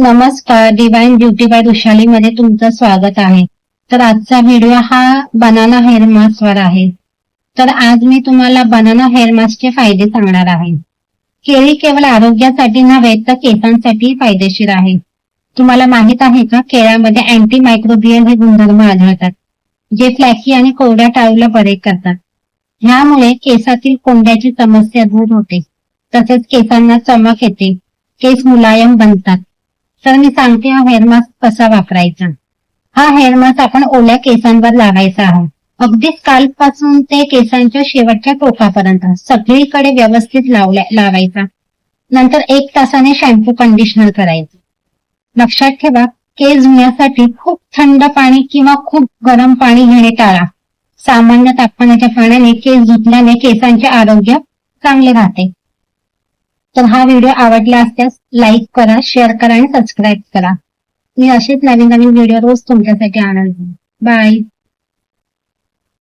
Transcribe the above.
नमस्कार, divine beauty bye Vrushali मध्ये तुमचं स्वागत आहे. तर आजचा व्हिडिओ हा बनाना हेअर मास्क वर आहे. तर आज मी तुम्हाला बनाना हेअर मास्कचे फायदे सांगणार आहे. केळी केवळ आरोग्यासाठी नव्हे तर केसांसाठी फायदेशीर आहे. तुम्हाला माहित आहे का, केळ्यामध्ये अँटी मायक्रोबियल हे गुणधर्म आढळतात, जे फ्लॅकी आणि कोरड्या टाळूला बरे करतात. ह्यामुळे केसातील कोंड्याची समस्या दूर होते, तसेच केसांना चमक येते, केस मुलायम बनतात. तर मी सांगते हा हेअर मास्क कसा वापरायचा. हा हेअर मास्क आपण ओल्या केसांवर लावायचा आहे. अगदी स्काल्प पासून ते केसांच्या शेवटच्या टोकापर्यंत सगळीकडे व्यवस्थित लावायचा. नंतर 1 तासाने शॅम्पू कंडिशनर करायचं. लक्षात ठेवा, केस धुण्यासाठी खूप थंड पाणी किंवा खूप गरम पाणी घेणे टाळा. सामान्य तापमानाच्या पाण्याने केस धुतल्याने केसांचे आरोग्य चांगले राहते. तर हा व्हिडिओ आवडला असल्यास लाईक करा, शेअर करा आणि सबस्क्राईब करा. मी असेच नवीन नवीन व्हिडिओ रोज तुमच्यासाठी आणत. बाय.